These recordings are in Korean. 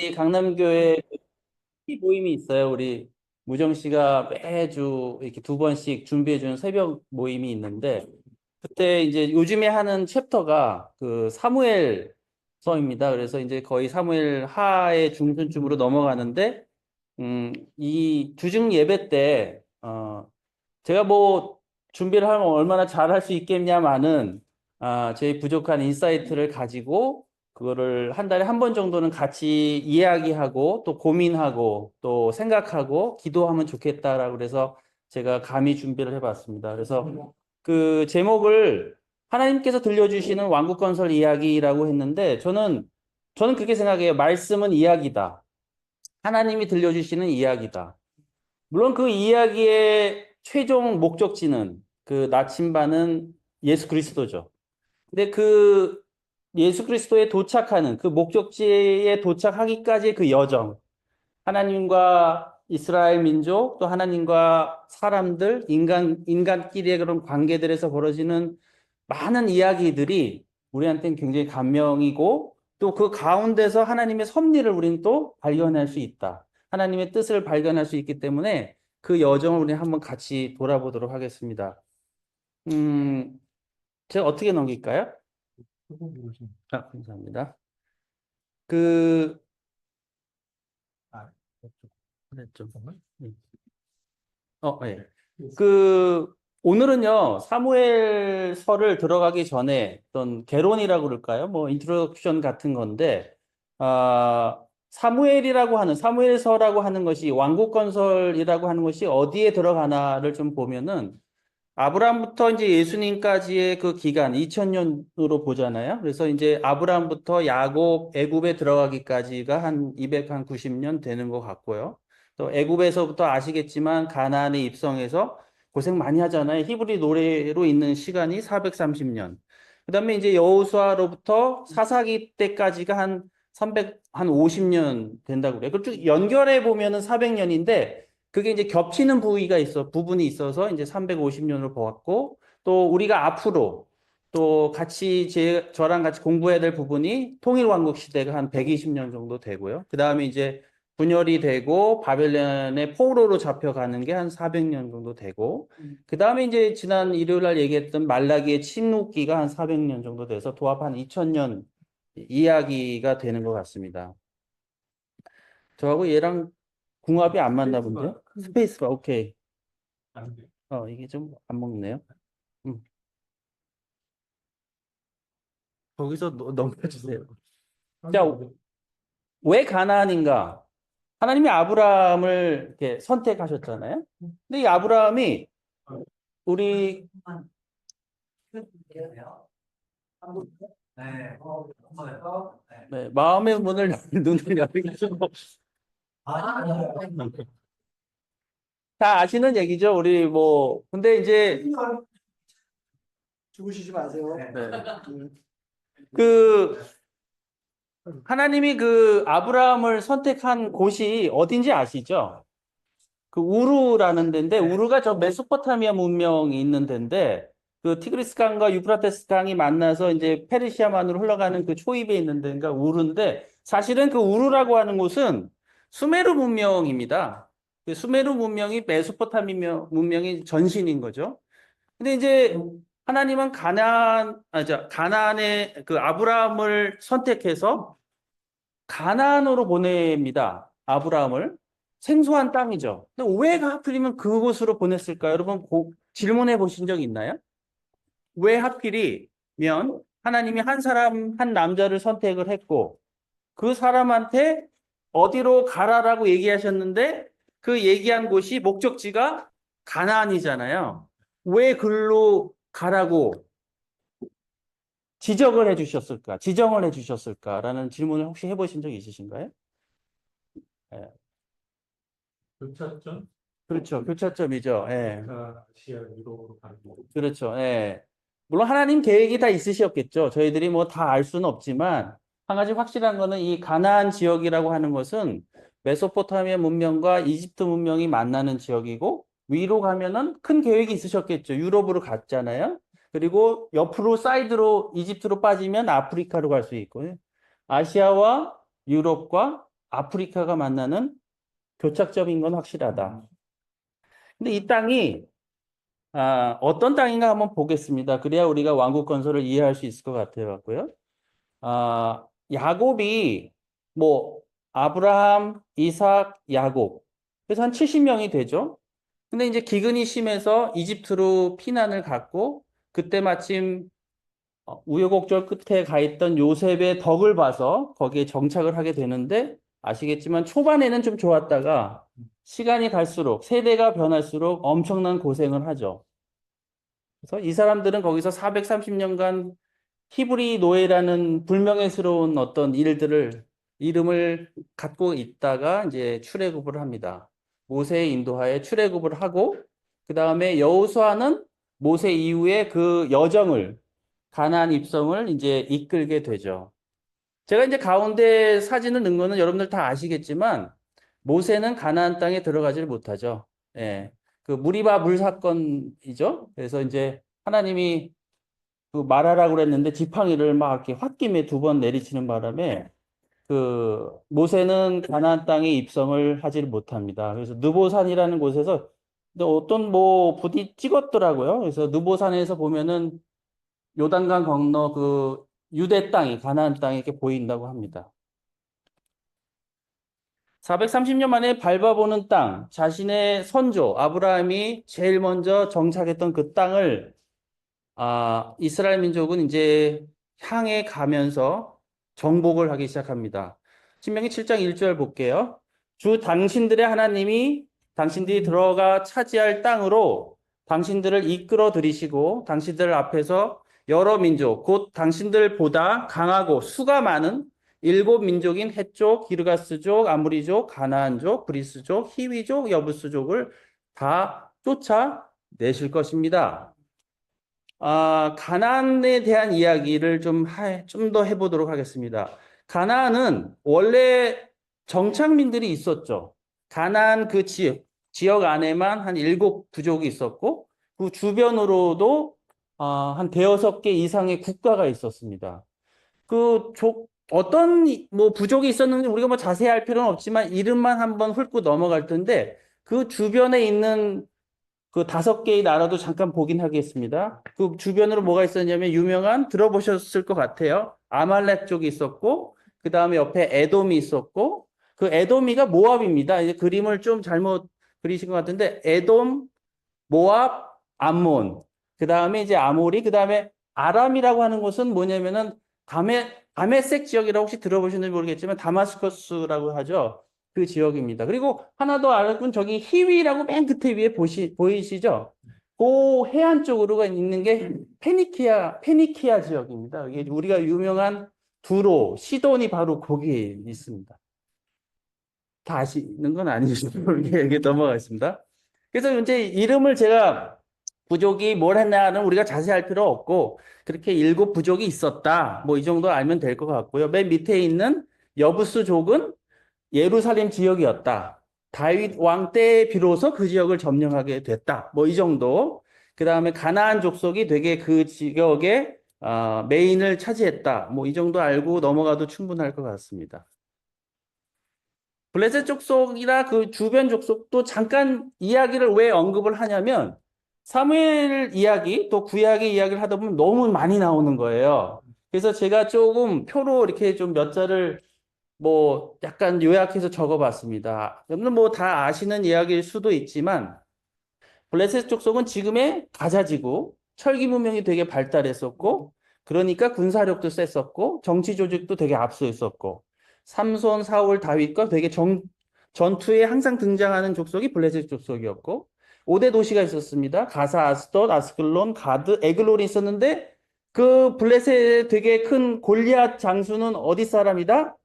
이 강남교회 모임이 있어요. 우리 무정 씨가 매주 이렇게 두 번씩 준비해 주는 새벽 모임이 있는데 그때 이제 요즘에 하는 챕터가 그 사무엘서입니다. 그래서 이제 거의 사무엘 하의 중순쯤으로 넘어가는데 이 주중 예배 때 제가 뭐 준비를 하면 얼마나 잘할 수 있겠냐마는 저희 부족한 인사이트를 가지고 그거를 한 달에 한 번 정도는 같이 이야기하고 또 고민하고 또 생각하고 기도하면 좋겠다라고 그래서 제가 감히 준비를 해봤습니다. 그래서 그 제목을 하나님께서 들려주시는 왕국건설 이야기라고 했는데 저는 그렇게 생각해요. 말씀은 이야기다. 하나님이 들려주시는 이야기다. 물론 그 이야기의 최종 목적지는 그 나침반은 예수 그리스도죠. 근데 그 예수 그리스도에 도착하는 그 목적지에 도착하기까지 그 여정, 하나님과 이스라엘 민족, 또 하나님과 사람들, 인간끼리의 그런 관계들에서 벌어지는 많은 이야기들이 우리한테는 굉장히 감명이고 또 그 가운데서 하나님의 섭리를 우리는 또 발견할 수 있다. 하나님의 뜻을 발견할 수 있기 때문에 그 여정을 우리 한번 같이 돌아보도록 하겠습니다. 음, 제가 어떻게 넘길까요? 감사합니다. 그, 그랬죠. 예. 그, 오늘은요, 사무엘서를 들어가기 전에 어떤 개론이라고 그럴까요? 뭐, 인트로덕션 같은 건데, 사무엘서라고 하는 것이, 왕국 건설이라고 하는 것이 어디에 들어가나를 좀 보면은, 아브라함부터 이제 예수님까지의 그 기간 2000년으로 보잖아요. 그래서 이제 아브라함부터 야곱 애굽에 들어가기까지가 한 290년 되는 것 같고요. 또 애굽에서부터 아시겠지만 가나안에 입성해서 고생 많이 하잖아요. 히브리 노래로 있는 시간이 430년. 그다음에 이제 여호수아로부터 사사기 때까지가 한 300, 한 50년 된다고 그래요. 그쭉 연결해 보면은 400년인데 그게 이제 겹치는 부분이 있어서 이제 350년으로 보았고, 또 우리가 앞으로 또 같이 저랑 같이 공부해야 될 부분이 통일왕국 시대가 한 120년 정도 되고요. 그 다음에 이제 분열이 되고 바벨론의 포로로 잡혀가는 게 한 400년 정도 되고, 그 다음에 이제 지난 일요일 날 얘기했던 말라기의 침묵기가 한 400년 정도 돼서 도합 한 2000년 이야기가 되는 것 같습니다. 저하고 얘랑 궁합이 안 맞나 본데? 스페이스바, 오케이. 이게 좀 안 먹네요. 음, 거기서 넘겨주세요. 자, 왜 가나안인가? 하나님이 아브라함을 이렇게 선택하셨잖아요. 근데 이 아브라함이 우리 네, 마음의 문을 눈을 열고 다 아시는 얘기죠. 우리 뭐 근데 이제 주무시지 마세요. 네. 그 하나님이 그 아브라함을 선택한 곳이 어딘지 아시죠? 그 우루라는 데인데 우루가 저 메소포타미아 문명이 있는 데인데 그 티그리스 강과 유프라테스 강이 만나서 이제 페르시아만으로 흘러가는 그 초입에 있는 데가 우루인데 사실은 그 우루라고 하는 곳은 수메르 문명입니다. 그 수메르 문명이 메소포타미아 문명의 전신인 거죠. 근데 이제 하나님은 가나안의 그 아브라함을 선택해서 가나안으로 보냅니다. 아브라함을. 생소한 땅이죠. 근데 왜 하필이면 그곳으로 보냈을까요? 여러분 질문해 보신 적 있나요? 왜 하필이면 하나님이 한 사람, 한 남자를 선택을 했고 그 사람한테 어디로 가라라고 얘기하셨는데 그 얘기한 곳이 목적지가 가나안이잖아요. 왜 글로 가라고 지정을 해 주셨을까라는 질문을 혹시 해보신 적 있으신가요? 예. 교차점? 그렇죠. 교차점이죠. 예. 아시아 유럽으로 가는 거. 그렇죠. 예. 물론 하나님 계획이 다 있으셨겠죠. 저희들이 뭐 다 알 수는 없지만 한 가지 확실한 거는 이 가나안 지역이라고 하는 것은 메소포타미아 문명과 이집트 문명이 만나는 지역이고 위로 가면은 큰 계획이 있으셨겠죠. 유럽으로 갔잖아요. 그리고 옆으로 사이드로 이집트로 빠지면 아프리카로 갈 수 있고요. 아시아와 유럽과 아프리카가 만나는 교착점인 건 확실하다. 근데 이 땅이 어떤 땅인가 한번 보겠습니다. 그래야 우리가 왕국 건설을 이해할 수 있을 것 같아요. 야곱이 뭐 아브라함, 이삭, 야곱. 그래서 한 70명이 되죠. 근데 이제 기근이 심해서 이집트로 피난을 갔고 그때 마침 우여곡절 끝에 가 있던 요셉의 덕을 봐서 거기에 정착을 하게 되는데 아시겠지만 초반에는 좀 좋았다가 시간이 갈수록 세대가 변할수록 엄청난 고생을 하죠. 그래서 이 사람들은 거기서 430년간 히브리 노예라는 불명예스러운 어떤 이름을 갖고 있다가 이제 출애굽을 합니다. 모세의 인도하에 출애굽을 하고 그 다음에 여호수아는 모세 이후에 그 여정을 가나안 입성을 이제 이끌게 되죠. 제가 이제 가운데 사진을 넣은 거는 여러분들 다 아시겠지만 모세는 가나안 땅에 들어가지를 못하죠. 예. 그 무리바 물 사건이죠. 그래서 이제 하나님이 그 말하라고 그랬는데 지팡이를 막 이렇게 홧김에 2번 내리치는 바람에 그 모세는 가나안 땅에 입성을 하지를 못합니다. 그래서 느보산이라는 곳에서 근데 어떤 뭐 부디 찍었더라고요. 그래서 느보산에서 보면은 요단강 건너 그 유대 땅이 가나안 땅이 이렇게 보인다고 합니다. 430년 만에 밟아보는 땅, 자신의 선조 아브라함이 제일 먼저 정착했던 그 땅을 이스라엘 민족은 이제 향해 가면서 정복을 하기 시작합니다. 신명기 7장 1절 볼게요. 주 당신들의 하나님이 당신들이 들어가 차지할 땅으로 당신들을 이끌어 들이시고 당신들 앞에서 여러 민족, 곧 당신들보다 강하고 수가 많은 7민족인 헷족, 기르가스족, 아무리족, 가나안족, 브리스족, 히위족, 여부스족을 다 쫓아내실 것입니다. 가나안에 대한 이야기를 좀 더 해보도록 하겠습니다. 가나안은 원래 정착민들이 있었죠. 가나안 그 지역 안에만 한 7부족이 있었고, 그 주변으로도 한 대여섯 개 이상의 국가가 있었습니다. 어떤 뭐 부족이 있었는지 우리가 뭐 자세히 할 필요는 없지만 이름만 한번 훑고 넘어갈 텐데, 그 주변에 있는 그 5개의 나라도 잠깐 보긴 하겠습니다. 그 주변으로 뭐가 있었냐면 유명한 들어보셨을 것 같아요. 아말렉 쪽이 있었고 그 다음에 옆에 에돔이 있었고 그 에돔이가 모압입니다. 이제 그림을 좀 잘못 그리신 것 같은데 에돔, 모압, 암몬 그 다음에 이제 아모리 그 다음에 아람이라고 하는 곳은 뭐냐면은 다메섹 지역이라고 혹시 들어보셨는지 모르겠지만 다마스커스라고 하죠. 그 지역입니다. 그리고 하나 더 알아둔 저기 히위라고 맨 끝에 위에 보이시죠? 그 해안 쪽으로 있는 게 페니키아 지역입니다. 이게 우리가 유명한 두로, 시돈이 바로 거기에 있습니다. 다 아시는 건 아니시죠? 이렇게 넘어가겠습니다. 그래서 이제 이름을 제가 부족이 뭘 했냐는 우리가 자세히 할 필요 없고 그렇게 7부족이 있었다. 뭐 이 정도 알면 될 것 같고요. 맨 밑에 있는 여부스족은 예루살렘 지역이었다. 다윗 왕 때에 비로소 그 지역을 점령하게 됐다. 뭐 이 정도. 그 다음에 가나안 족속이 되게 그 지역의 메인을 차지했다. 뭐 이 정도 알고 넘어가도 충분할 것 같습니다. 블레셋 족속이나 그 주변 족속도 잠깐 이야기를 왜 언급을 하냐면 사무엘 이야기 또 구약의 이야기를 하다 보면 너무 많이 나오는 거예요. 그래서 제가 조금 표로 이렇게 좀 몇 자를 뭐 약간 요약해서 적어봤습니다. 여러분 뭐 다 아시는 이야기일 수도 있지만 블레셋 족속은 지금의 가자지구 철기 문명이 되게 발달했었고 그러니까 군사력도 셌었고 정치 조직도 되게 앞서 있었고 삼손, 사울, 다윗과 되게 전투에 항상 등장하는 족속이 블레셋 족속이었고 5대 도시가 있었습니다. 가사, 아스돗, 아스클론, 가드, 에글론이 있었는데 그 블레셋의 되게 큰 골리앗 장수는 어디 사람이다?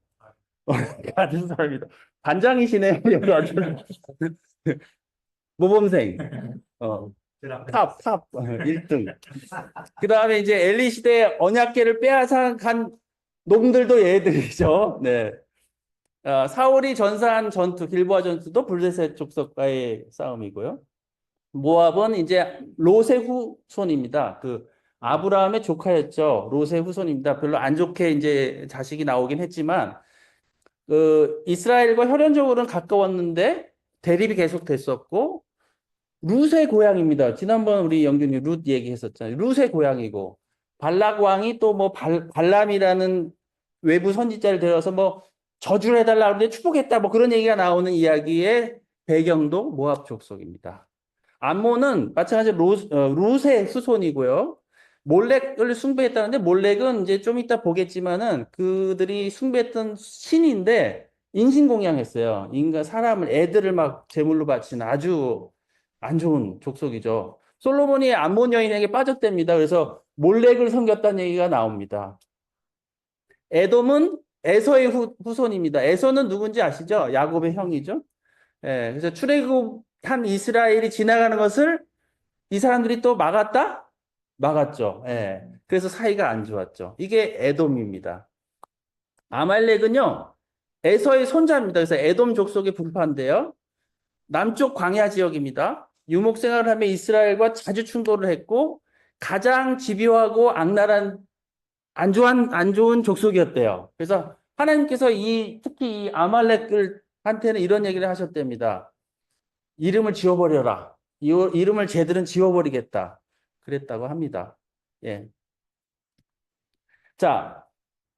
가드 사람이다. 반장이시네요. 여기 아주. 모범생. 탑 1등. 그 다음에 이제 엘리 시대 언약궤를 빼앗아간 놈들도 얘들이죠. 네. 사울이 전사한 전투, 길보아 전투도 블레셋 족속과의 싸움이고요. 모압은 이제 롯의 후손입니다. 그 아브라함의 조카였죠. 롯의 후손입니다. 별로 안 좋게 이제 자식이 나오긴 했지만 그 이스라엘과 혈연적으로는 가까웠는데 대립이 계속 됐었고 룻의 고향입니다. 지난번 우리 영균이 룻 얘기했었잖아요. 룻의 고향이고 발락 왕이 또 뭐 발람이라는 외부 선지자를 데려서 뭐 저주를 해달라 그러는데 축복했다 뭐 그런 얘기가 나오는 이야기의 배경도 모압 족속입니다. 암몬은 마찬가지로 룻의 후손이고요. 몰렉을 숭배했다는데 몰렉은 이제 좀 이따 보겠지만은 그들이 숭배했던 신인데 인신공양했어요. 인간 사람을 애들을 막 제물로 바치는 아주 안 좋은 족속이죠. 솔로몬이 암몬 여인에게 빠졌답니다. 그래서 몰렉을 섬겼다는 얘기가 나옵니다. 에돔은 에서의 후손입니다. 에서는 누군지 아시죠? 야곱의 형이죠. 예, 그래서 출애굽한 이스라엘이 지나가는 것을 이 사람들이 또 막았다? 막았죠. 예. 그래서 사이가 안 좋았죠. 이게 에돔입니다. 아말렉은요, 에서의 손자입니다. 그래서 에돔 족속의 분파인데요. 남쪽 광야 지역입니다. 유목 생활을 하며 이스라엘과 자주 충돌을 했고, 가장 집요하고 악랄한 안 좋은 족속이었대요. 그래서 하나님께서 특히 이 아말렉한테는 이런 얘기를 하셨답니다. 이름을 지워버려라. 이 이름을 쟤들은 지워버리겠다. 그랬다고 합니다. 예. 자,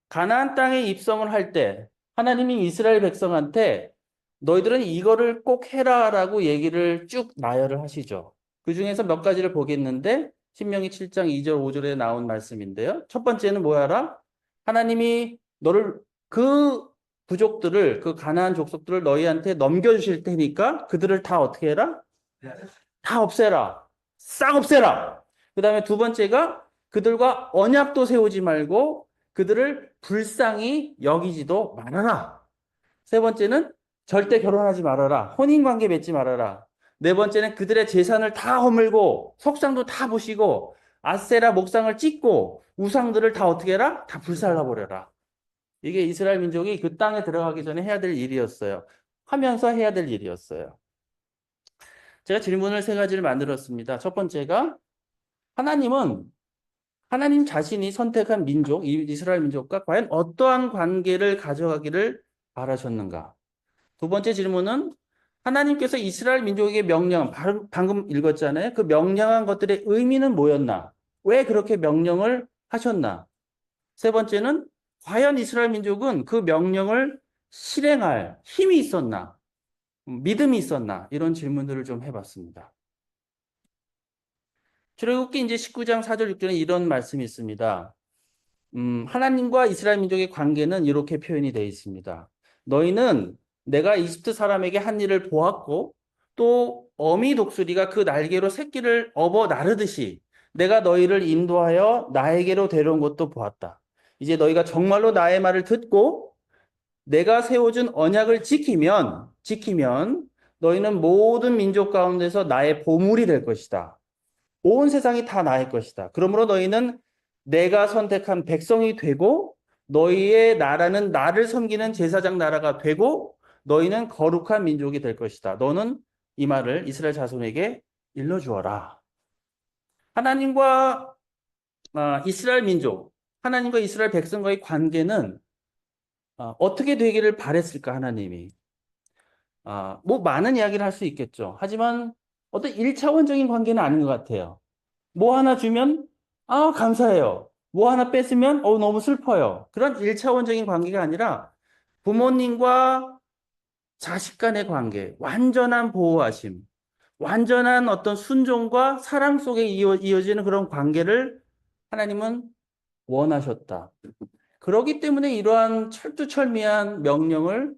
가나안 땅에 입성을 할 때 하나님이 이스라엘 백성한테 너희들은 이거를 꼭 해라라고 얘기를 쭉 나열을 하시죠. 그 중에서 몇 가지를 보겠는데 신명기 7장 2절 5절에 나온 말씀인데요. 첫 번째는 뭐야라? 하나님이 너를 그 부족들을 그 가나안 족속들을 너희한테 넘겨주실 테니까 그들을 다 어떻게 해라? 다 없애라. 싹 없애라. 그 다음에 두 번째가 그들과 언약도 세우지 말고 그들을 불쌍히 여기지도 말아라. 세 번째는 절대 결혼하지 말아라. 혼인관계 맺지 말아라. 네 번째는 그들의 재산을 다 허물고 석상도 다 부시고 아세라 목상을 찢고 우상들을 다 어떻게 해라? 다 불살라버려라. 이게 이스라엘 민족이 그 땅에 들어가기 전에 해야 될 일이었어요. 하면서 해야 될 일이었어요. 제가 질문을 세 가지를 만들었습니다. 첫 번째가 하나님은 하나님 자신이 선택한 민족, 이스라엘 민족과 과연 어떠한 관계를 가져가기를 바라셨는가? 두 번째 질문은 하나님께서 이스라엘 민족에게 명령, 방금 읽었잖아요. 그 명령한 것들의 의미는 뭐였나? 왜 그렇게 명령을 하셨나? 세 번째는 과연 이스라엘 민족은 그 명령을 실행할 힘이 있었나? 믿음이 있었나? 이런 질문들을 좀 해봤습니다. 출애굽기 이제 19장 4절 6절에 이런 말씀이 있습니다. 하나님과 이스라엘 민족의 관계는 이렇게 표현이 되어 있습니다. 너희는 내가 이집트 사람에게 한 일을 보았고 또 어미 독수리가 그 날개로 새끼를 업어 나르듯이 내가 너희를 인도하여 나에게로 데려온 것도 보았다. 이제 너희가 정말로 나의 말을 듣고 내가 세워준 언약을 지키면 너희는 모든 민족 가운데서 나의 보물이 될 것이다. 온 세상이 다 나의 것이다. 그러므로 너희는 내가 선택한 백성이 되고 너희의 나라는 나를 섬기는 제사장 나라가 되고 너희는 거룩한 민족이 될 것이다. 너는 이 말을 이스라엘 자손에게 일러주어라. 하나님과 이스라엘 민족, 하나님과 이스라엘 백성과의 관계는 어떻게 되기를 바랬을까 하나님이. 뭐 많은 이야기를 할 수 있겠죠. 하지만 어떤 1차원적인 관계는 아닌 것 같아요. 뭐 하나 주면 감사해요. 뭐 하나 뺐으면 너무 슬퍼요. 그런 1차원적인 관계가 아니라 부모님과 자식 간의 관계, 완전한 보호하심, 완전한 어떤 순종과 사랑 속에 이어지는 그런 관계를 하나님은 원하셨다. 그렇기 때문에 이러한 철두철미한 명령을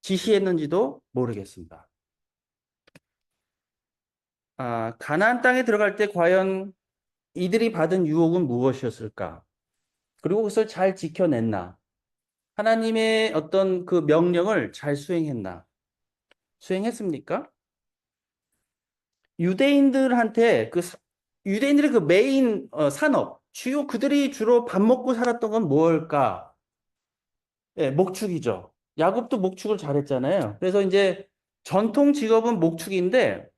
지시했는지도 모르겠습니다. 가나안 땅에 들어갈 때 과연 이들이 받은 유혹은 무엇이었을까? 그리고 그것을 잘 지켜냈나? 하나님의 어떤 그 명령을 잘 수행했나? 수행했습니까? 유대인들한테 유대인들의 그 메인 산업, 그들이 주로 밥 먹고 살았던 건 뭘까? 예, 목축이죠. 야곱도 목축을 잘했잖아요. 그래서 이제 전통 직업은 목축인데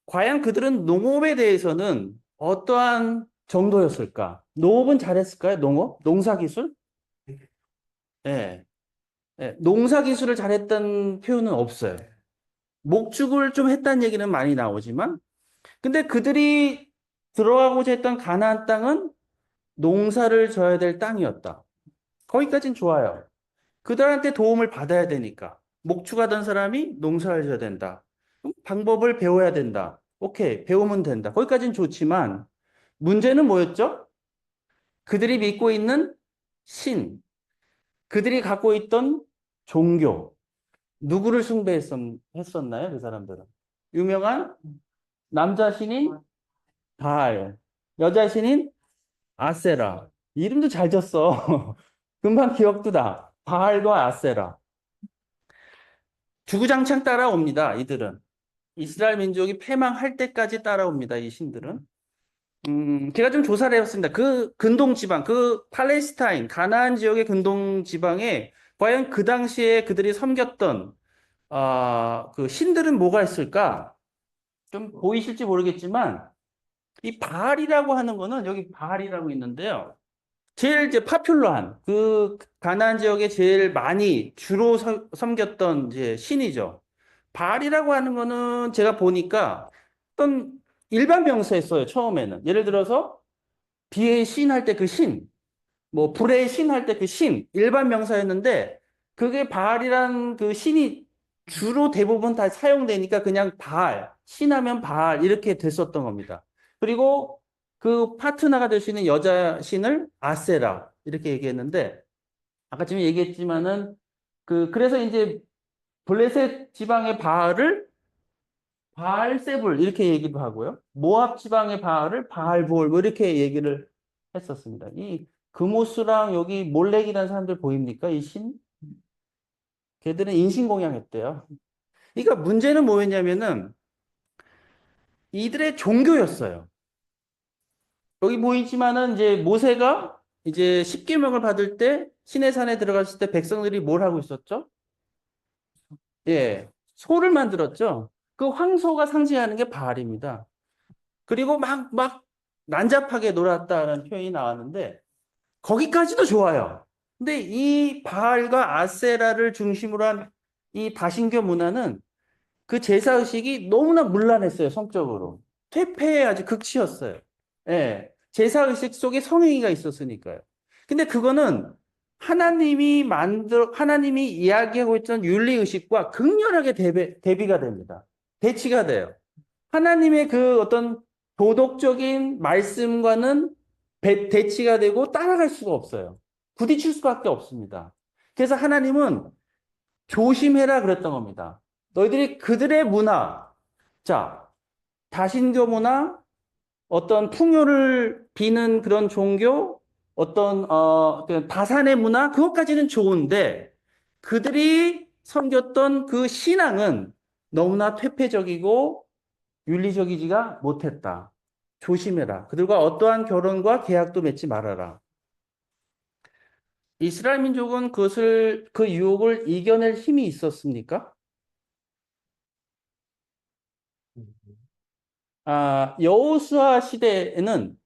과연 그들은 농업에 대해서는 어떠한 정도였을까? 농업은 잘했을까요? 농업? 농사기술? 예. 예, 농사 기술을 잘했던 표현은 없어요. 목축을 좀 했다는 얘기는 많이 나오지만, 근데 그들이 들어가고자 했던 가나안 땅은 농사를 져야 될 땅이었다. 거기까진 좋아요. 그들한테 도움을 받아야 되니까. 목축하던 사람이 농사를 져야 된다. 그럼 방법을 배워야 된다. 오케이, 배우면 된다. 거기까진 좋지만, 문제는 뭐였죠? 그들이 믿고 있는 신, 그들이 갖고 있던 종교, 누구를 숭배했었나요? 그 사람들은. 유명한 남자 신인 바알, 여자 신인 아세라. 이름도 잘 졌어. 금방 기억도 나. 바알과 아세라. 주구장창 따라옵니다, 이들은. 이스라엘 민족이 패망할 때까지 따라옵니다, 이 신들은. 제가 좀 조사를 해봤습니다. 그 근동 지방, 그 팔레스타인, 가나안 지역의 근동 지방에 과연 그 당시에 그들이 섬겼던 그 신들은 뭐가 있을까? 좀 보이실지 모르겠지만 이 바알이라고 하는 거는 여기 바알이라고 있는데요. 제일 이제 파퓰러한 그 가나안 지역에 제일 많이 주로 섬겼던 이제 신이죠. 바알이라고 하는 거는 제가 보니까 어떤 일반 명사에 써요, 처음에는. 예를 들어서 비의 신 할 때 그 신, 뭐 불의 신 할 때 그 신, 일반 명사였는데 그게 바알이란 그 신이 주로 대부분 다 사용되니까 그냥 바알, 신하면 바알 이렇게 됐었던 겁니다. 그리고 그 파트너가 될 수 있는 여자 신을 아세라 이렇게 얘기했는데 아까 지금 얘기했지만은 그래서 이제 블레셋 지방의 바알을 바알세불 이렇게 얘기도 하고요. 모압 지방의 바알을 바알볼 뭐 이렇게 얘기를 했었습니다. 이 그모스랑 여기 몰렉이라는 사람들 보입니까? 이 신? 걔들은 인신공양했대요. 그러니까 문제는 뭐였냐면은 이들의 종교였어요. 여기 보이지만은 이제 모세가 이제 십계명을 받을 때 시내산에 들어갔을 때 백성들이 뭘 하고 있었죠? 예, 소를 만들었죠. 그 황소가 상징하는 게 바알입니다. 그리고 막 난잡하게 놀았다는 표현이 나왔는데 거기까지도 좋아요. 근데 이 바알과 아세라를 중심으로 한 이 다신교 문화는 그 제사 의식이 너무나 문란했어요, 성적으로. 퇴폐에 아주 극치였어요. 예. 제사 의식 속에 성행위가 있었으니까요. 근데 그거는 하나님이 이야기하고 있던 윤리 의식과 극렬하게 대비가 됩니다. 대치가 돼요. 하나님의 그 어떤 도덕적인 말씀과는 대치가 되고 따라갈 수가 없어요. 부딪힐 수밖에 없습니다. 그래서 하나님은 조심해라 그랬던 겁니다. 너희들이 그들의 문화, 자, 다신교 문화, 어떤 풍요를 비는 그런 종교, 어떤 그 다산의 문화, 그것까지는 좋은데 그들이 섬겼던 그 신앙은 너무나 퇴폐적이고 윤리적이지가 못했다. 조심해라. 그들과 어떠한 결혼과 계약도 맺지 말아라. 이스라엘 민족은 그 유혹을 이겨낼 힘이 있었습니까? 여호수아 시대에는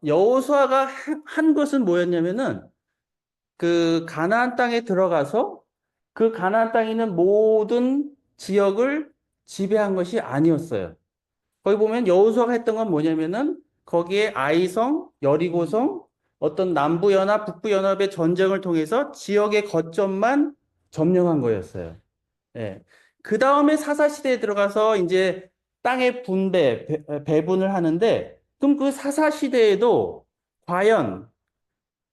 여호수아가 한 것은 뭐였냐면은 그 가나안 땅에 들어가서 그 가나안 땅에 있는 모든 지역을 지배한 것이 아니었어요. 거기 보면 여호수아가 했던 건 뭐냐면은 거기에 아이성, 여리고성, 어떤 남부연합, 북부연합의 전쟁을 통해서 지역의 거점만 점령한 거였어요. 예. 그 다음에 사사시대에 들어가서 이제 땅의 배분을 하는데, 그럼 그 사사시대에도 과연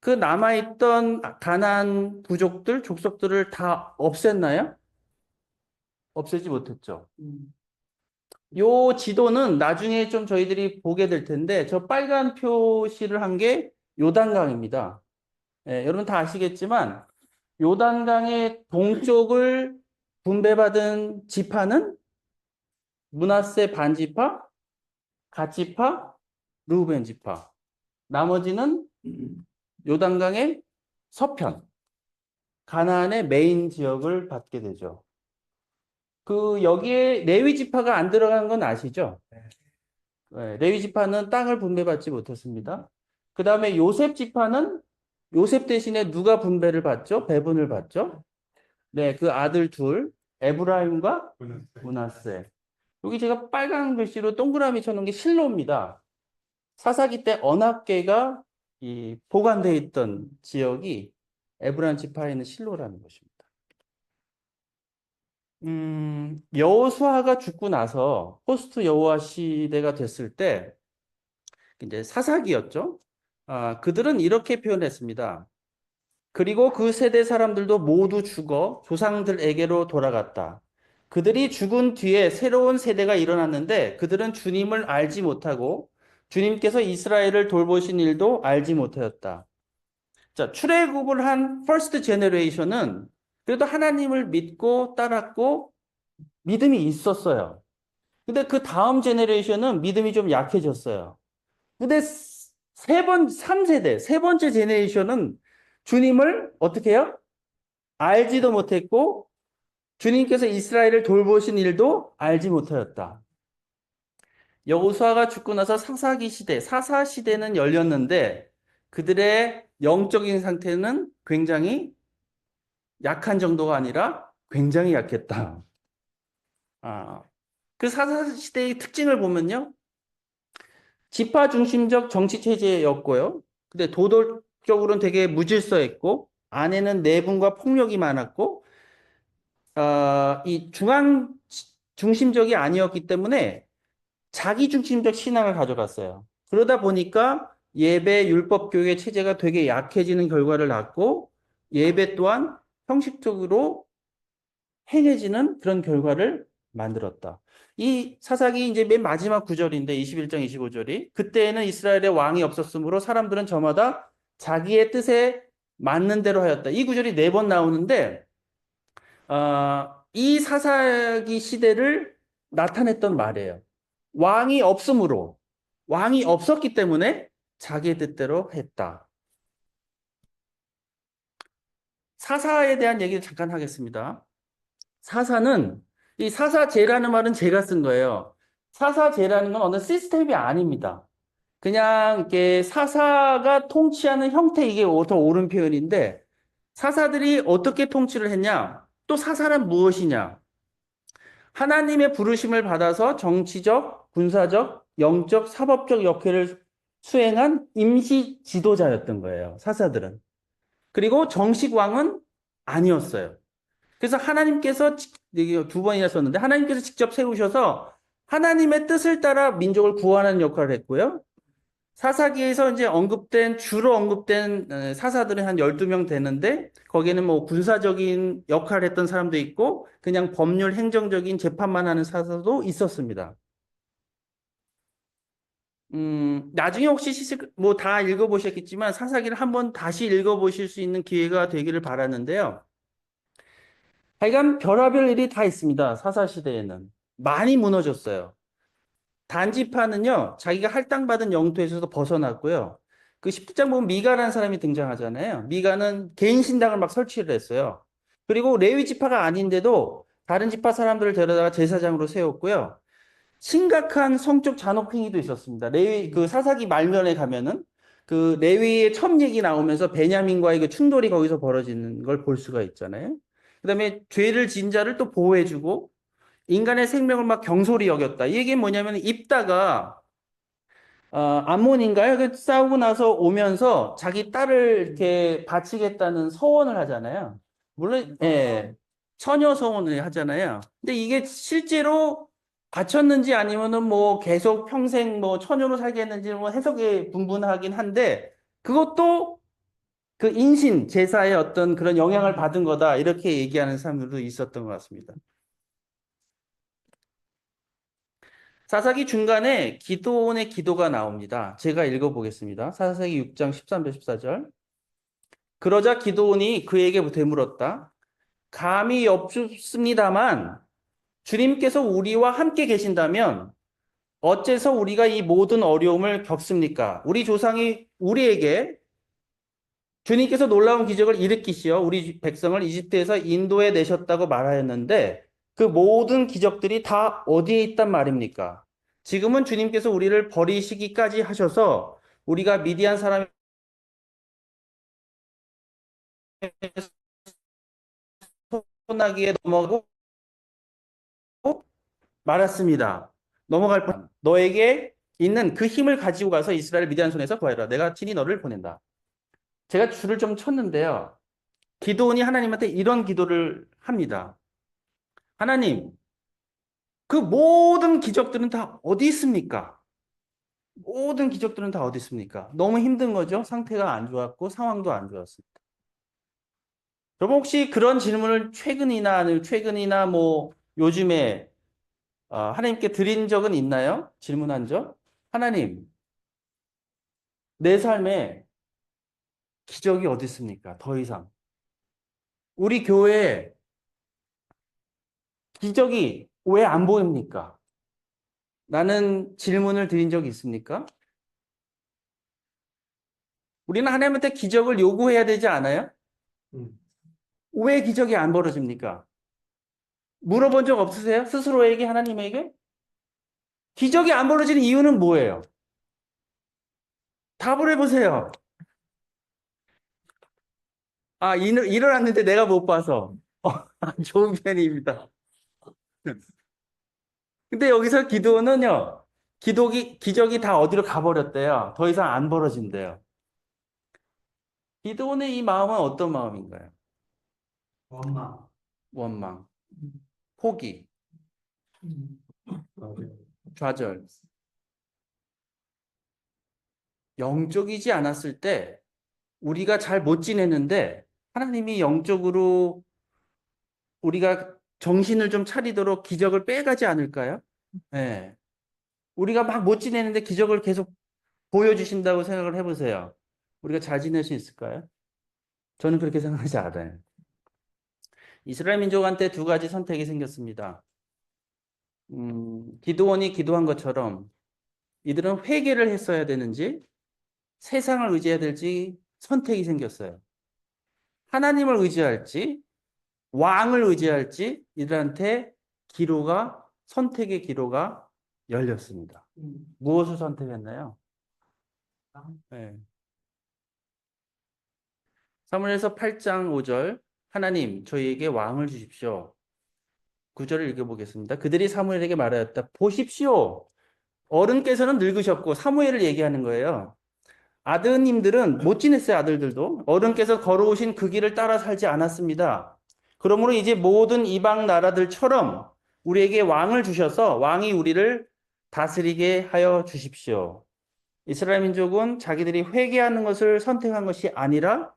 그 남아있던 가나안 부족들, 족속들을 다 없앴나요? 없애지 못했죠. 요 지도는 나중에 좀 저희들이 보게 될 텐데, 저 빨간 표시를 한 게 요단강입니다. 예, 여러분 다 아시겠지만, 요단강의 동쪽을 분배받은 지파는 므낫세 반지파, 갓지파, 르우벤 지파. 나머지는 요단강의 서편, 가나안의 메인 지역을 받게 되죠. 여기에 레위 지파가 안 들어간 건 아시죠? 네, 레위 지파는 땅을 분배받지 못했습니다. 그 다음에 요셉 지파는 요셉 대신에 누가 분배를 받죠? 배분을 받죠? 네, 그 아들 둘, 에브라임과 문화세. 므낫세. 여기 제가 빨간 글씨로 동그라미 쳐놓은 게 실로입니다. 사사기 때 언약궤가 보관되어 있던 지역이 에브라임 지파에 있는 실로라는 것입니다. 여호수아가 죽고 나서 포스트 여호와 시대가 됐을 때 이제 사사기였죠. 그들은 이렇게 표현했습니다. 그리고 그 세대 사람들도 모두 죽어 조상들에게로 돌아갔다. 그들이 죽은 뒤에 새로운 세대가 일어났는데 그들은 주님을 알지 못하고 주님께서 이스라엘을 돌보신 일도 알지 못하였다. 자, 출애굽을 한 퍼스트 제너레이션은 그래도 하나님을 믿고 따랐고 믿음이 있었어요. 근데 그 다음 제너레이션은 믿음이 좀 약해졌어요. 근데 3세대, 세 번째 제너레이션은 주님을 어떻게 해요? 알지도 못했고 주님께서 이스라엘을 돌보신 일도 알지 못하였다. 여호수아가 죽고 나서 사사기 시대, 사사 시대는 열렸는데 그들의 영적인 상태는 굉장히 약한 정도가 아니라 굉장히 약했다. 그 사사 시대의 특징을 보면요. 지파 중심적 정치 체제였고요. 근데 도덕적으로는 되게 무질서했고 안에는 내분과 폭력이 많았고 이 중앙 중심적이 아니었기 때문에 자기 중심적 신앙을 가져갔어요. 그러다 보니까 예배 율법 교회 체제가 되게 약해지는 결과를 낳고 예배 또한 형식적으로 행해지는 그런 결과를 만들었다. 이 사사기 이제 맨 마지막 구절인데 21장 25절이 그때에는 이스라엘의 왕이 없었으므로 사람들은 저마다 자기의 뜻에 맞는 대로 하였다. 이 구절이 4번 나오는데 이 사사기 시대를 나타냈던 말이에요. 왕이 없었기 때문에 자기의 뜻대로 했다. 사사에 대한 얘기를 잠깐 하겠습니다. 사사는 이 사사제라는 말은 제가 쓴 거예요. 사사제라는 건 어느 시스템이 아닙니다. 그냥 이렇게 사사가 통치하는 형태 이게 더 옳은 표현인데 사사들이 어떻게 통치를 했냐? 또 사사란 무엇이냐? 하나님의 부르심을 받아서 정치적, 군사적, 영적, 사법적 역할을 수행한 임시 지도자였던 거예요. 사사들은. 그리고 정식 왕은 아니었어요. 그래서 하나님께서 이게 2번이나 썼는데 하나님께서 직접 세우셔서 하나님의 뜻을 따라 민족을 구원하는 역할을 했고요. 사사기에서 이제 주로 언급된 사사들은 한 12명 되는데 거기에는 뭐 군사적인 역할을 했던 사람도 있고 그냥 법률 행정적인 재판만 하는 사사도 있었습니다. 나중에 혹시 뭐 다 읽어보셨겠지만 사사기를 한번 다시 읽어보실 수 있는 기회가 되기를 바라는데요. 하여간 별하별 일이 다 있습니다. 사사시대에는. 많이 무너졌어요. 단지파는요, 자기가 할당받은 영토에서도 벗어났고요. 그 10장 보면 미가라는 사람이 등장하잖아요. 미가는 개인 신당을 막 설치를 했어요. 그리고 레위 지파가 아닌데도 다른 지파 사람들을 데려다가 제사장으로 세웠고요. 심각한 성적 잔혹 행위도 있었습니다. 그 사사기 말면에 가면은 그 레위의 첩 얘기 나오면서 베냐민과의 그 충돌이 거기서 벌어지는 걸 볼 수가 있잖아요. 그다음에 죄를 지은 자를 또 보호해주고 인간의 생명을 막 경솔히 여겼다. 이 얘기는 뭐냐면 입다가 암몬인가요? 싸우고 나서 오면서 자기 딸을 이렇게 바치겠다는 서원을 하잖아요. 물론 처녀 서원을 하잖아요. 근데 이게 실제로 바쳤는지 아니면은 뭐 계속 평생 뭐 처녀로 살겠는지 뭐 해석이 분분하긴 한데 그것도 그 인신 제사의 어떤 그런 영향을 받은 거다 이렇게 얘기하는 사람들도 있었던 것 같습니다. 사사기 중간에 기도원의 기도가 나옵니다. 제가 읽어보겠습니다. 사사기 6장 13절 14절. 그러자 기도원이 그에게 되물었다. 감히 엽습니다만 주님께서 우리와 함께 계신다면 어째서 우리가 이 모든 어려움을 겪습니까? 우리 조상이 우리에게 주님께서 놀라운 기적을 일으키시어 우리 백성을 이집트에서 인도에 내셨다고 말하였는데 그 모든 기적들이 다 어디에 있단 말입니까? 지금은 주님께서 우리를 버리시기까지 하셔서 우리가 미디안 사람의 소나기에 넘어가고 말았습니다. 넘어갈 뻔. 너에게 있는 그 힘을 가지고 가서 이스라엘 미디안 손에서 구하라. 내가 친히 너를 보낸다. 제가 줄을 좀 쳤는데요. 기도원이 하나님한테 이런 기도를 합니다. 하나님, 그 모든 기적들은 다 어디 있습니까? 모든 기적들은 다 어디 있습니까? 너무 힘든 거죠? 상태가 안 좋았고 상황도 안 좋았습니다. 여러분 혹시 그런 질문을 최근이나 뭐 요즘에 하나님께 드린 적은 있나요? 질문한 적? 하나님, 내 삶에 기적이 어디 있습니까? 더 이상. 우리 교회에 기적이 왜 안 보입니까? 라는 질문을 드린 적이 있습니까? 우리는 하나님한테 기적을 요구해야 되지 않아요? 음. 왜 기적이 안 벌어집니까? 물어본 적 없으세요? 스스로에게, 하나님에게? 기적이 안 벌어지는 이유는 뭐예요? 답을 해보세요. 일어났는데 내가 못 봐서. 좋은 편입니다. 근데 여기서 기도는요, 기적이 다 어디로 가버렸대요. 더 이상 안 벌어진대요. 기도원의 이 마음은 어떤 마음인가요? 원망. 원망, 포기, 음. 맞아요. 좌절. 영적이지 않았을 때 우리가 잘 못 지내는데 하나님이 영적으로 우리가 정신을 좀 차리도록 기적을 빼가지 않을까요? 네. 우리가 막 못 지내는데 기적을 계속 보여주신다고 생각을 해보세요. 우리가 잘 지낼 수 있을까요? 저는 그렇게 생각하지 않아요. 이스라엘 민족한테 두 가지 선택이 생겼습니다. 기드온이 기도한 것처럼 이들은 회개를 했어야 되는지 세상을 의지해야 될지 선택이 생겼어요. 하나님을 의지할지 왕을 의지할지 이들한테 선택의 기로가 열렸습니다. 무엇을 선택했나요? 네. 사무엘서 8장 5절 하나님 저희에게 왕을 주십시오. 9절을 읽어보겠습니다. 그들이 사무엘에게 말하였다. 보십시오. 어른께서는 늙으셨고 사무엘을 얘기하는 거예요. 아드님들은 못 지냈어요. 아들들도. 어른께서 걸어오신 그 길을 따라 살지 않았습니다. 그러므로 이제 모든 이방 나라들처럼 우리에게 왕을 주셔서 왕이 우리를 다스리게 하여 주십시오. 이스라엘 민족은 자기들이 회개하는 것을 선택한 것이 아니라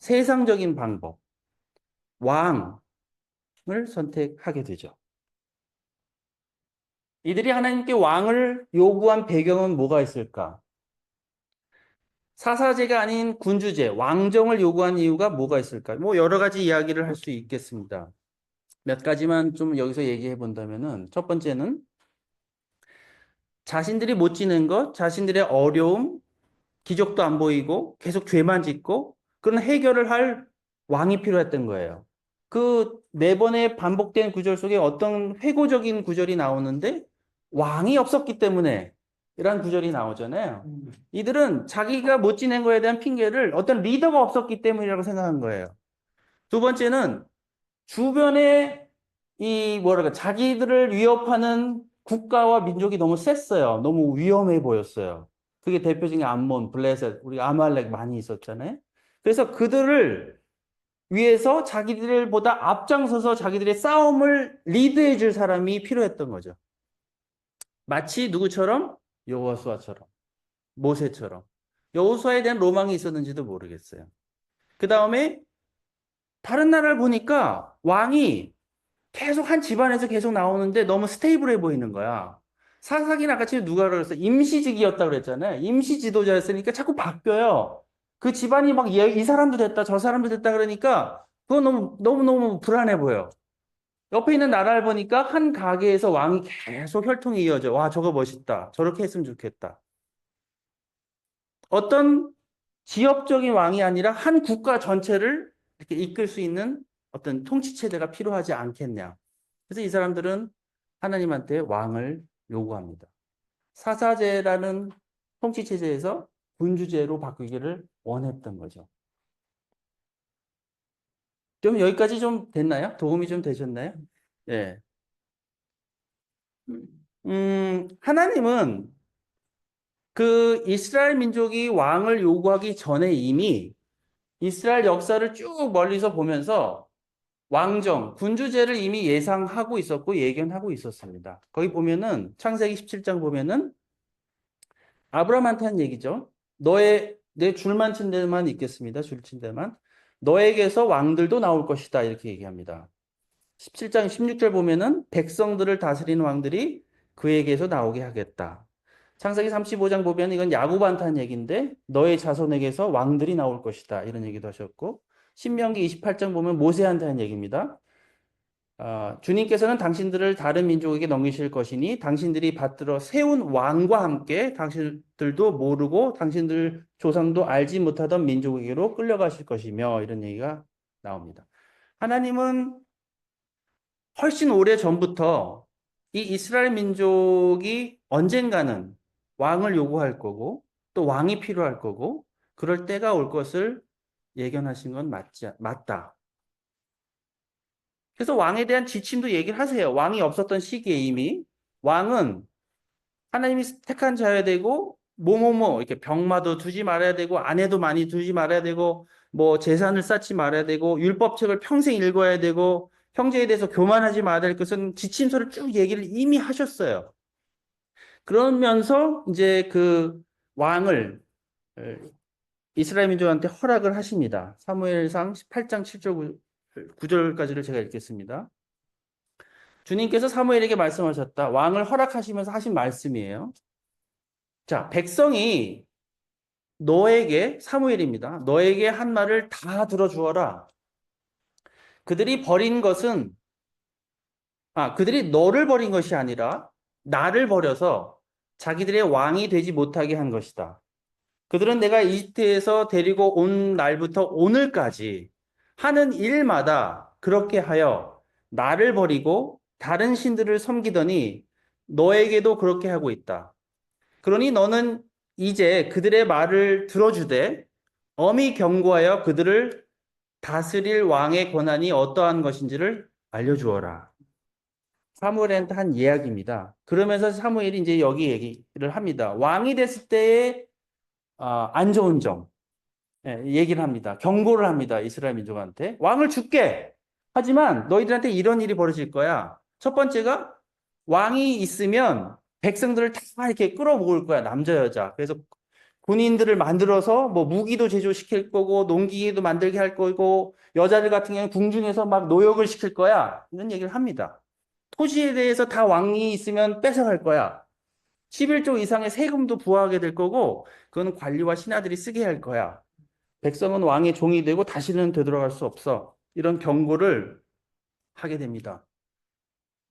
세상적인 방법, 왕을 선택하게 되죠. 이들이 하나님께 왕을 요구한 배경은 뭐가 있을까? 사사제가 아닌 군주제, 왕정을 요구한 이유가 뭐가 있을까? 뭐 여러 가지 이야기를 할 수 있겠습니다. 몇 가지만 좀 여기서 얘기해 본다면은 첫 번째는 자신들이 못 지는 것, 자신들의 어려움, 기적도 안 보이고 계속 죄만 짓고 그런 해결을 할 왕이 필요했던 거예요. 그 네 번의 반복된 구절 속에 어떤 회고적인 구절이 나오는데 왕이 없었기 때문에 이런 구절이 나오잖아요. 이들은 자기가 못 지낸 거에 대한 핑계를 어떤 리더가 없었기 때문이라고 생각한 거예요. 두 번째는 주변에 뭐랄까 자기들을 위협하는 국가와 민족이 너무 셌어요. 너무 위험해 보였어요. 그게 대표적인 암몬, 블레셋, 우리 아말렉 많이 있었잖아요. 그래서 그들을 위해서 자기들보다 앞장서서 자기들의 싸움을 리드해 줄 사람이 필요했던 거죠. 마치 누구처럼? 여호수아처럼, 모세처럼. 여호수아에 대한 로망이 있었는지도 모르겠어요. 그 다음에 다른 나라를 보니까 왕이 계속 한 집안에서 계속 나오는데 너무 스테이블해 보이는 거야. 사사기는 아까 지금 누가 그랬어? 임시직이었다고 그랬잖아요. 임시 지도자였으니까 자꾸 바뀌어요. 그 집안이 막 이 사람도 됐다, 저 사람도 됐다 그러니까 그거 너무 불안해 보여. 옆에 있는 나라를 보니까 한 가게에서 왕이 계속 혈통이 이어져. 와, 저거 멋있다. 저렇게 했으면 좋겠다. 어떤 지역적인 왕이 아니라 한 국가 전체를 이렇게 이끌 수 있는 어떤 통치 체제가 필요하지 않겠냐. 그래서 이 사람들은 하나님한테 왕을 요구합니다. 사사제라는 통치 체제에서 군주제로 바꾸기를 원했던 거죠. 좀 여기까지 좀 됐나요? 도움이 좀 되셨나요? 예. 하나님은 그 이스라엘 민족이 왕을 요구하기 전에 이미 이스라엘 역사를 쭉 멀리서 보면서 왕정, 군주제를 이미 예상하고 있었고 예견하고 있었습니다. 거기 보면은 창세기 17장 보면은 아브라함한테 한 얘기죠. 내 줄만 친 데만 있겠습니다. 줄 친 데만. 너에게서 왕들도 나올 것이다. 이렇게 얘기합니다. 17장 16절 보면은 백성들을 다스리는 왕들이 그에게서 나오게 하겠다. 창세기 35장 보면 이건 야곱한테 한 얘기인데 너의 자손에게서 왕들이 나올 것이다. 이런 얘기도 하셨고 신명기 28장 보면 모세한테 한 얘기입니다. 주님께서는 당신들을 다른 민족에게 넘기실 것이니 당신들이 받들어 세운 왕과 함께 당신들도 모르고 당신들 조상도 알지 못하던 민족에게로 끌려가실 것이며 이런 얘기가 나옵니다. 하나님은 훨씬 오래 전부터 이 이스라엘 민족이 언젠가는 왕을 요구할 거고 또 왕이 필요할 거고 그럴 때가 올 것을 예견하신 건 맞다. 그래서 왕에 대한 지침도 얘기를 하세요. 왕이 없었던 시기에 이미 왕은 하나님이 택한 자여야 되고 뭐뭐뭐 이렇게 병마도 두지 말아야 되고 아내도 많이 두지 말아야 되고 뭐 재산을 쌓지 말아야 되고 율법책을 평생 읽어야 되고 형제에 대해서 교만하지 말아야 될 것은 지침서를 쭉 얘기를 이미 하셨어요. 그러면서 이제 그 왕을 이스라엘 민족한테 허락을 하십니다. 사무엘상 18장 7절 9절까지를 제가 읽겠습니다. 주님께서 사무엘에게 말씀하셨다. 왕을 허락하시면서 하신 말씀이에요. 자, 백성이 너에게, 사무엘입니다. 너에게 한 말을 다 들어주어라. 그들이 버린 것은, 그들이 너를 버린 것이 아니라 나를 버려서 자기들의 왕이 되지 못하게 한 것이다. 그들은 내가 이집트에서 데리고 온 날부터 오늘까지 하는 일마다 그렇게 하여 나를 버리고 다른 신들을 섬기더니 너에게도 그렇게 하고 있다. 그러니 너는 이제 그들의 말을 들어주되 엄히 경고하여 그들을 다스릴 왕의 권한이 어떠한 것인지를 알려주어라. 사무엘한테 한 이야기입니다. 그러면서 사무엘이 이제 여기 얘기를 합니다. 왕이 됐을 때의 안 좋은 점 얘기를 합니다. 경고를 합니다. 이스라엘 민족한테. 왕을 줄게. 하지만 너희들한테 이런 일이 벌어질 거야. 첫 번째가 왕이 있으면 백성들을 다 이렇게 끌어모을 거야. 남자, 여자. 그래서 군인들을 만들어서 뭐 무기도 제조시킬 거고 농기계도 만들게 할 거고 여자들 같은 경우는 궁중에서 막 노역을 시킬 거야. 이런 얘기를 합니다. 토지에 대해서 다 왕이 있으면 뺏어갈 거야. 11조 이상의 세금도 부과하게 될 거고 그건 관리와 신하들이 쓰게 할 거야. 백성은 왕의 종이 되고 다시는 되돌아갈 수 없어. 이런 경고를 하게 됩니다.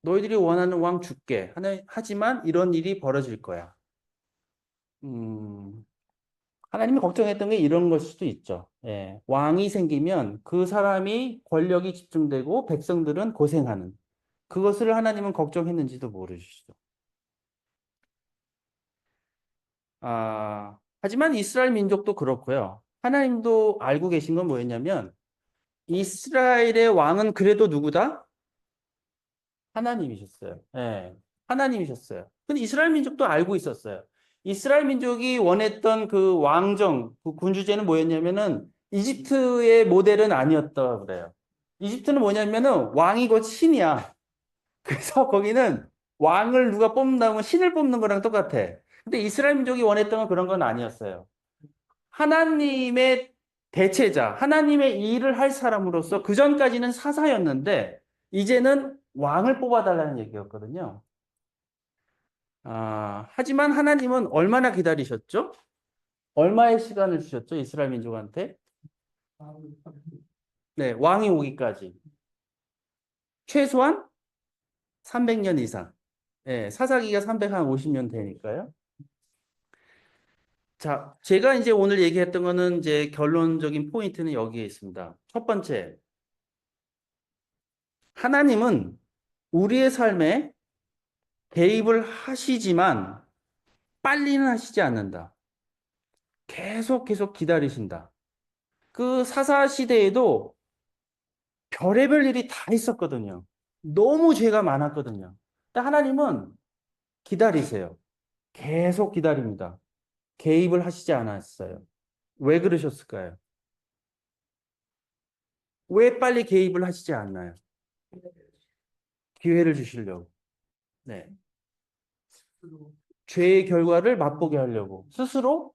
너희들이 원하는 왕 줄게. 하지만 이런 일이 벌어질 거야. 음, 하나님이 걱정했던 게 이런 걸 수도 있죠. 예, 왕이 생기면 그 사람이 권력이 집중되고 백성들은 고생하는. 그것을 하나님은 걱정했는지도 모르시죠. 하지만 이스라엘 민족도 그렇고요. 하나님도 알고 계신 건 뭐였냐면 이스라엘의 왕은 그래도 누구다? 하나님이셨어요. 예, 하나님이셨어요. 근데 이스라엘 민족도 알고 있었어요. 이스라엘 민족이 원했던 그 왕정, 그 군주제는 뭐였냐면은 이집트의 모델은 아니었다 그래요. 이집트는 뭐냐면은 왕이 곧 신이야. 그래서 거기는 왕을 누가 뽑는다면 신을 뽑는 거랑 똑같아. 근데 이스라엘 민족이 원했던 건 그런 건 아니었어요. 하나님의 대체자, 하나님의 일을 할 사람으로서 그 전까지는 사사였는데 이제는 왕을 뽑아달라는 얘기였거든요. 하지만 하나님은 얼마나 기다리셨죠? 얼마의 시간을 주셨죠? 이스라엘 민족한테? 네, 왕이 오기까지. 최소한 300년 이상. 네, 사사기가 350년 되니까요. 자, 제가 이제 오늘 얘기했던 거는 이제 결론적인 포인트는 여기에 있습니다. 첫 번째, 하나님은 우리의 삶에 개입을 하시지만 빨리는 하시지 않는다. 계속 기다리신다. 그 사사 시대에도 별의별 일이 다 있었거든요. 너무 죄가 많았거든요. 근데 하나님은 기다리세요. 계속 기다립니다. 개입을 하시지 않았어요. 왜 그러셨을까요? 왜 빨리 개입을 하시지 않나요? 기회를 주시려고. 네. 죄의 결과를 맛보게 하려고. 스스로?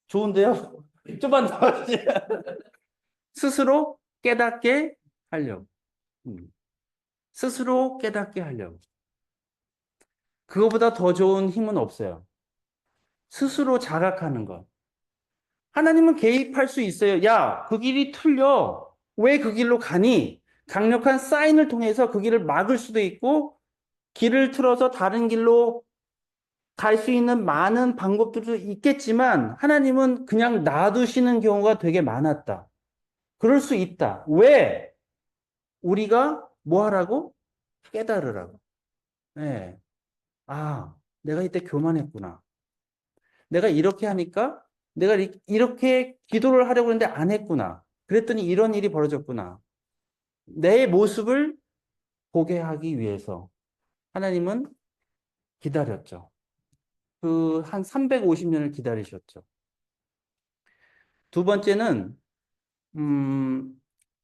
좋은데요? 좀만 더 하지. 스스로 깨닫게 하려고. 음. 스스로 깨닫게 하려고. 그거보다 더 좋은 힘은 없어요. 스스로 자각하는 것. 하나님은 개입할 수 있어요. 야, 그 길이 틀려. 왜 그 길로 가니? 강력한 사인을 통해서 그 길을 막을 수도 있고, 길을 틀어서 다른 길로 갈 수 있는 많은 방법들도 있겠지만, 하나님은 그냥 놔두시는 경우가 되게 많았다. 그럴 수 있다. 왜? 우리가 뭐 하라고? 깨달으라고. 네. 아, 내가 이때 교만했구나. 내가 이렇게 하니까 내가 이렇게 기도를 하려고 했는데 안 했구나. 그랬더니 이런 일이 벌어졌구나. 내 모습을 보게 하기 위해서 하나님은 기다렸죠. 그 한 350년을 기다리셨죠. 두 번째는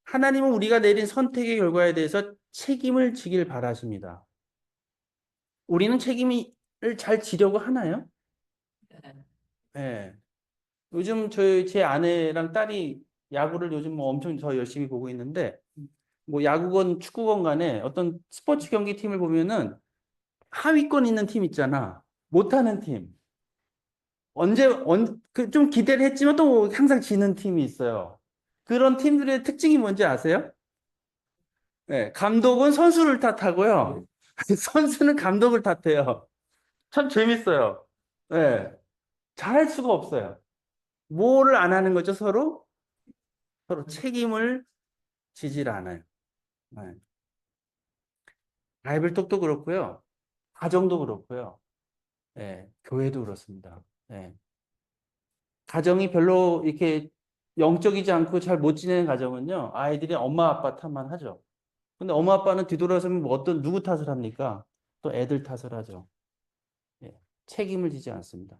하나님은 우리가 내린 선택의 결과에 대해서 책임을 지길 바라십니다. 우리는 책임을 잘 지려고 하나요? 네. 요즘 제 아내랑 딸이 야구를 요즘 뭐 엄청 더 열심히 보고 있는데, 뭐 야구건 축구건 간에 어떤 스포츠 경기 팀을 보면은 하위권 있는 팀 있잖아. 못하는 팀. 좀 기대를 했지만 또 항상 지는 팀이 있어요. 그런 팀들의 특징이 뭔지 아세요? 네, 감독은 선수를 탓하고요. 선수는 감독을 탓해요. 참 재밌어요. 네, 잘할 수가 없어요. 뭐를 안 하는 거죠, 서로? 서로 책임을 지질 않아요. 네. 바이블 톡도 그렇고요. 가정도 그렇고요. 예, 교회도 그렇습니다. 예. 가정이 별로 이렇게 영적이지 않고 잘 못 지내는 가정은요, 아이들이 엄마 아빠 탓만 하죠. 근데 엄마 아빠는 뒤돌아서면 뭐 어떤 누구 탓을 합니까? 또 애들 탓을 하죠. 예, 책임을 지지 않습니다.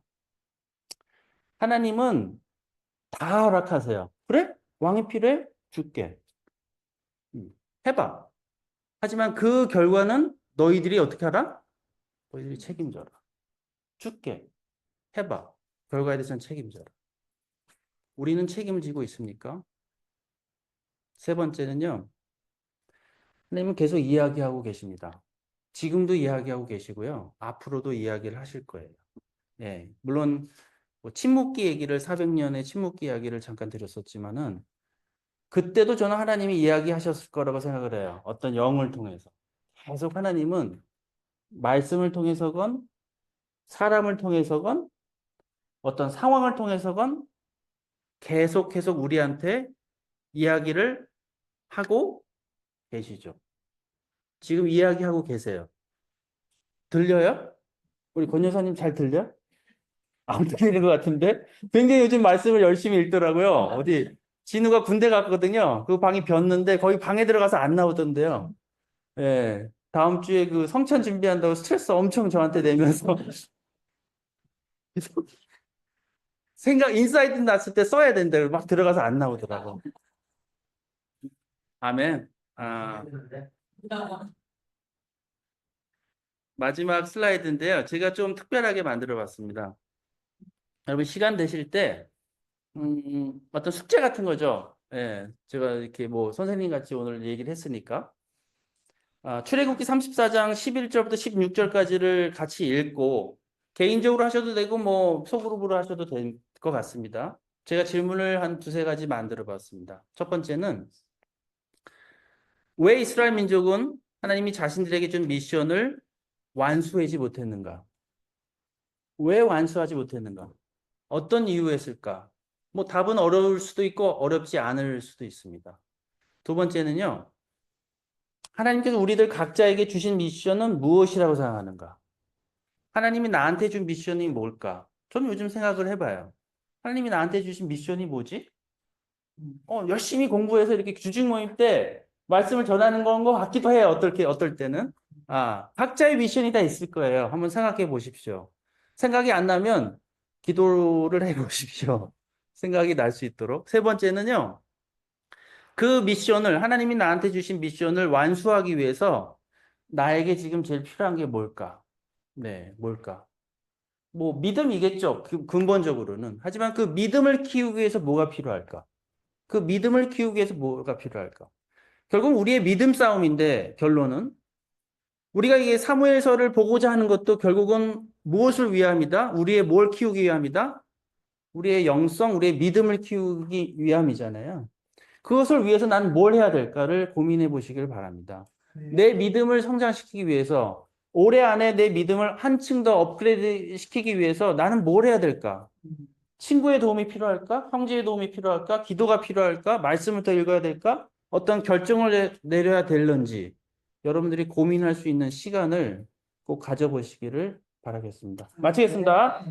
하나님은 다 허락하세요. 그래? 왕이 필요해? 줄게. 해봐. 하지만 그 결과는 너희들이 어떻게 하라? 너희들이 책임져라. 줄게. 해봐. 결과에 대해서는 책임져라. 우리는 책임을 지고 있습니까? 세 번째는요, 하나님은 계속 이야기하고 계십니다. 지금도 이야기하고 계시고요. 앞으로도 이야기를 하실 거예요. 예, 물론 뭐 침묵기 얘기를 400년의 침묵기 이야기를 잠깐 드렸었지만은 그때도 저는 하나님이 이야기하셨을 거라고 생각을 해요. 어떤 영을 통해서. 계속 하나님은 말씀을 통해서건 사람을 통해서건 어떤 상황을 통해서건 계속 우리한테 이야기를 하고 계시죠. 지금 이야기하고 계세요. 들려요? 우리 권 여사님 잘 들려? 안 들리는 것 같은데? 굉장히 요즘 말씀을 열심히 읽더라고요. 어디, 진우가 군대 갔거든요. 그 방이 비었는데 거기 방에 들어가서 안 나오던데요. 예. 다음 주에 그 성찬 준비한다고 스트레스 엄청 저한테 내면서 인사이트 났을 때 써야 된다고 막 들어가서 안 나오더라고. 아멘. 아, 마지막 슬라이드인데요. 제가 좀 특별하게 만들어 봤습니다. 여러분 시간 되실 때 어떤 숙제 같은 거죠. 예, 제가 이렇게 뭐 선생님 같이 오늘 얘기를 했으니까. 출애굽기 34장 11절부터 16절까지를 같이 읽고, 개인적으로 하셔도 되고, 뭐, 소그룹으로 하셔도 될 것 같습니다. 제가 질문을 한 두세 가지 만들어 봤습니다. 첫 번째는, 왜 이스라엘 민족은 하나님이 자신들에게 준 미션을 완수하지 못했는가? 왜 완수하지 못했는가? 어떤 이유였을까? 뭐 답은 어려울 수도 있고 어렵지 않을 수도 있습니다. 두 번째는요. 하나님께서 우리들 각자에게 주신 미션은 무엇이라고 생각하는가? 하나님이 나한테 준 미션이 뭘까? 저는 요즘 생각을 해봐요. 하나님이 나한테 주신 미션이 뭐지? 열심히 공부해서 이렇게 주직 모임 때 말씀을 전하는 건 것 같기도 해요. 어떨 때는. 각자의 미션이 다 있을 거예요. 한번 생각해 보십시오. 생각이 안 나면 기도를 해 보십시오. 생각이 날 수 있도록. 세 번째는요. 그 미션을, 하나님이 나한테 주신 미션을 완수하기 위해서 나에게 지금 제일 필요한 게 뭘까? 네, 뭘까? 뭐, 믿음이겠죠. 근본적으로는. 하지만 그 믿음을 키우기 위해서 뭐가 필요할까? 그 믿음을 키우기 위해서 뭐가 필요할까? 결국 우리의 믿음 싸움인데, 결론은 우리가 이게 사무엘서를 보고자 하는 것도 결국은 무엇을 위함이다? 우리의 뭘 키우기 위함이다? 우리의 영성, 우리의 믿음을 키우기 위함이잖아요. 그것을 위해서 나는 뭘 해야 될까를 고민해 보시길 바랍니다. 내 믿음을 성장시키기 위해서 올해 안에 내 믿음을 한층 더 업그레이드 시키기 위해서 나는 뭘 해야 될까? 친구의 도움이 필요할까? 형제의 도움이 필요할까? 기도가 필요할까? 말씀을 더 읽어야 될까? 어떤 결정을 내려야 될는지 여러분들이 고민할 수 있는 시간을 꼭 가져보시기를 바라겠습니다. 마치겠습니다.